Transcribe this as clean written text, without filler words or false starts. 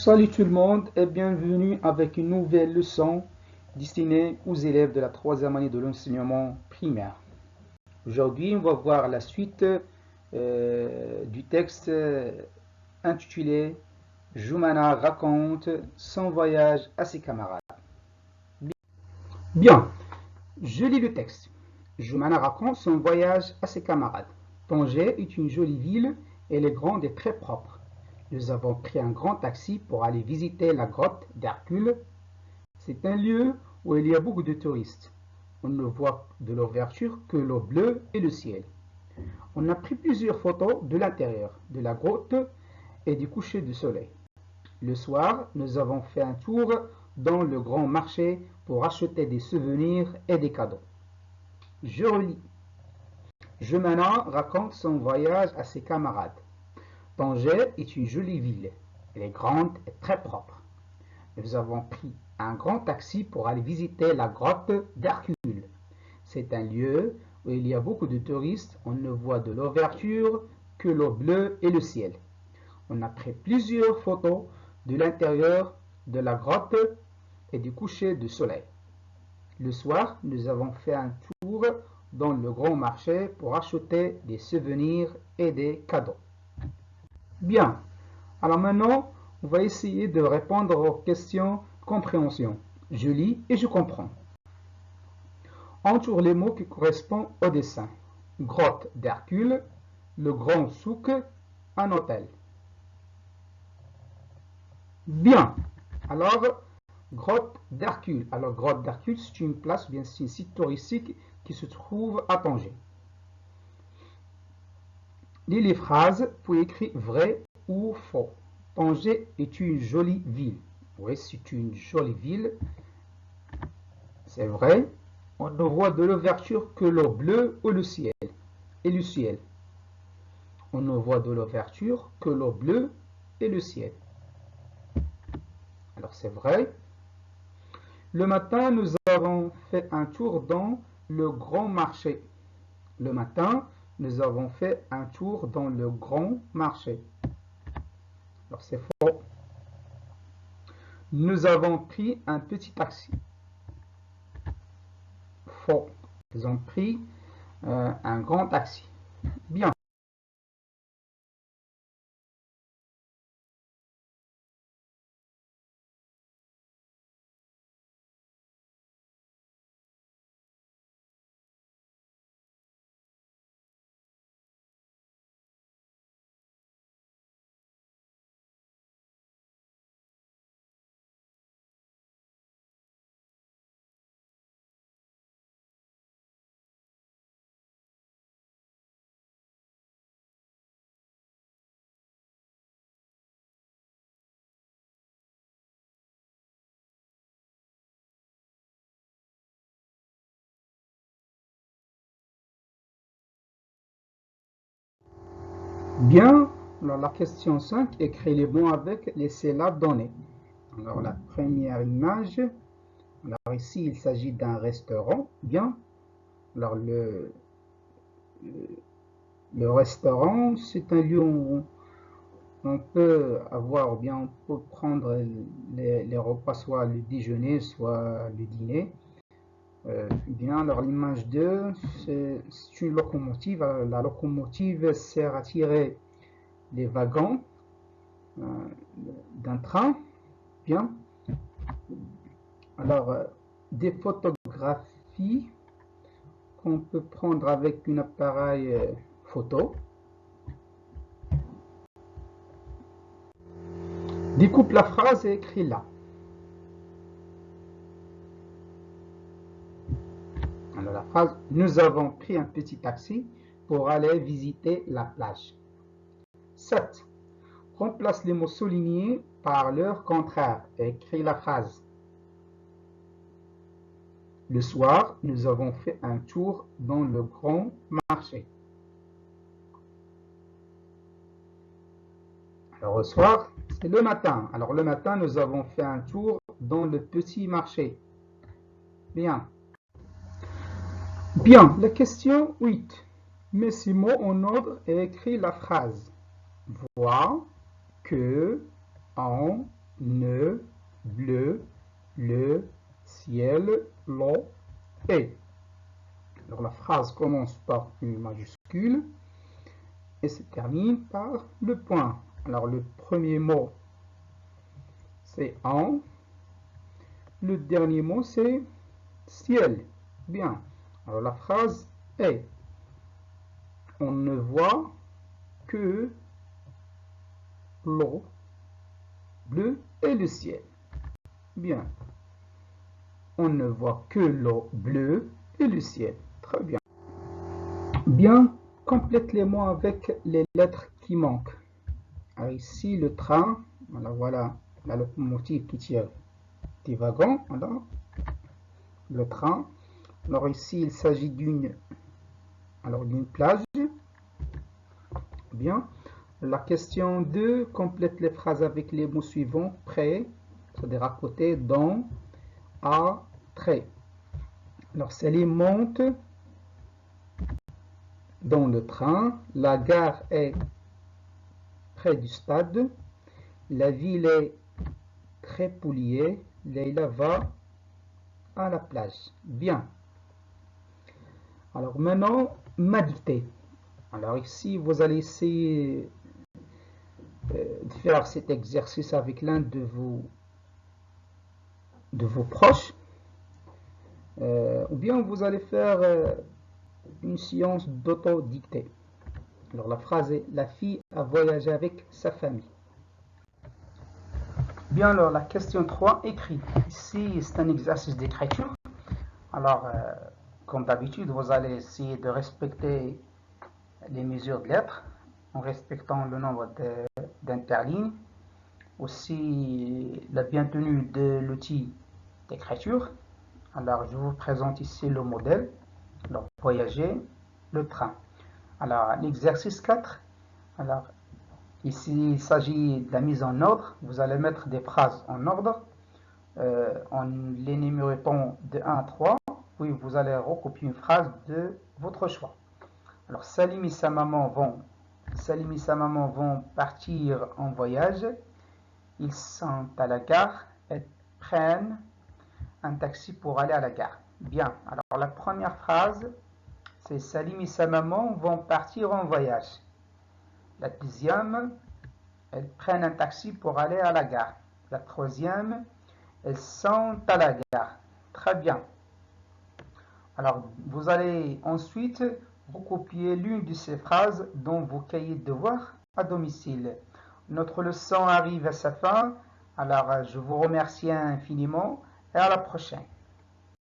Salut tout le monde et bienvenue avec une nouvelle leçon destinée aux élèves de la troisième année de l'enseignement primaire. Aujourd'hui, on va voir la suite du texte intitulé Joumana raconte son voyage à ses camarades. Bien, je lis le texte. Joumana raconte son voyage à ses camarades. Tanger est une jolie ville, elle est grande et très propre. Nous avons pris un grand taxi pour aller visiter la grotte d'Hercule. C'est un lieu où il y a beaucoup de touristes. On ne voit de l'ouverture que l'eau bleue et le ciel. On a pris plusieurs photos de l'intérieur, de la grotte et du coucher du soleil. Le soir, nous avons fait un tour dans le grand marché pour acheter des souvenirs et des cadeaux. Je relis. Joumana raconte son voyage à ses camarades. Tanger est une jolie ville. Elle est grande et très propre. Nous avons pris un grand taxi pour aller visiter la grotte d'Hercule. C'est un lieu où il y a beaucoup de touristes. On ne voit de l'ouverture que l'eau bleue et le ciel. On a pris plusieurs photos de l'intérieur de la grotte et du coucher du soleil. Le soir, nous avons fait un tour dans le grand marché pour acheter des souvenirs et des cadeaux. Bien, alors maintenant, on va essayer de répondre aux questions compréhension. Je lis et je comprends. Entoure les mots qui correspondent au dessin. Grotte d'Hercule, le grand souk, un hôtel. Bien, alors, grotte d'Hercule. Alors, grotte d'Hercule, c'est une place, bien c'est un site touristique qui se trouve à Tanger. Lis les phrases pour écrire vrai ou faux. Tanger est une jolie ville. Oui, c'est une jolie ville. C'est vrai. On ne voit de l'ouverture que l'eau bleue ou le ciel. Et le ciel. On ne voit de l'ouverture que l'eau bleue et le ciel. Alors c'est vrai. Le matin, nous avons fait un tour dans le grand marché. Le matin, nous avons fait un tour dans le grand marché. Alors c'est faux. Nous avons pris un petit taxi. Faux. Ils ont pris un grand taxi. Bien. Bien, alors la question 5, écris les mots avec les syllabes données. Alors la première image, alors ici il s'agit d'un restaurant, bien. Alors le restaurant, c'est un lieu où on peut avoir, ou bien on peut prendre les repas, soit le déjeuner, soit le dîner. Bien, alors l'image 2, c'est une locomotive. Alors, la locomotive sert à tirer les wagons d'un train. Bien. Alors, des photographies qu'on peut prendre avec un appareil photo. Découpe la phrase et écris-la. Alors, la phrase, nous avons pris un petit taxi pour aller visiter la plage. 7. Remplace les mots soulignés par leur contraire et écris la phrase. Le soir, nous avons fait un tour dans le grand marché. Alors, le soir, c'est le matin. Alors, le matin, nous avons fait un tour dans le petit marché. Bien. Bien, la question 8. Mets ces mots en ordre et écris la phrase. Vois que, en, ne, bleu, le, ciel, l'eau et. Alors la phrase commence par une majuscule et se termine par le point. Alors le premier mot c'est en, le dernier mot c'est ciel. Bien. Alors la phrase est: on ne voit que l'eau bleue et le ciel. Bien. On ne voit que l'eau bleue et le ciel. Très bien. Bien, complète les mots avec les lettres qui manquent. Alors ici, le train. Alors voilà la locomotive qui tire des wagons. Alors, le train. Alors ici, il s'agit d'une plage. Bien. La question 2, complète les phrases avec les mots suivants: près, c'est-à-dire à côté, dans, à, très. Alors, Salim monte dans le train. La gare est près du stade. La ville est Crépoulier. Leïla va à la plage. Bien. Alors maintenant, ma dictée. Alors ici, vous allez essayer de faire cet exercice avec l'un de vos proches. Ou bien vous allez faire une séance d'auto-dictée. Alors la phrase est: la fille a voyagé avec sa famille. Bien, alors la question 3, écrit. Ici, c'est un exercice d'écriture. Alors, comme d'habitude, vous allez essayer de respecter les mesures de lettres en respectant le nombre d'interlignes. Aussi, la bien tenue de l'outil d'écriture. Alors, je vous présente ici le modèle. Alors, voyager, le train. Alors, l'exercice 4. Alors, ici, il s'agit de la mise en ordre. Vous allez mettre des phrases en ordre en les numérotant de 1 à 3. Puis, vous allez recopier une phrase de votre choix. Alors, Salim et sa maman vont partir en voyage. Ils sont à la gare et prennent un taxi pour aller à la gare. Bien, alors la première phrase, c'est: Salim et sa maman vont partir en voyage. La deuxième, elles prennent un taxi pour aller à la gare. La troisième, elles sont à la gare. Très bien. Alors, vous allez ensuite recopier l'une de ces phrases dans vos cahiers de devoirs à domicile. Notre leçon arrive à sa fin. Alors, je vous remercie infiniment et à la prochaine.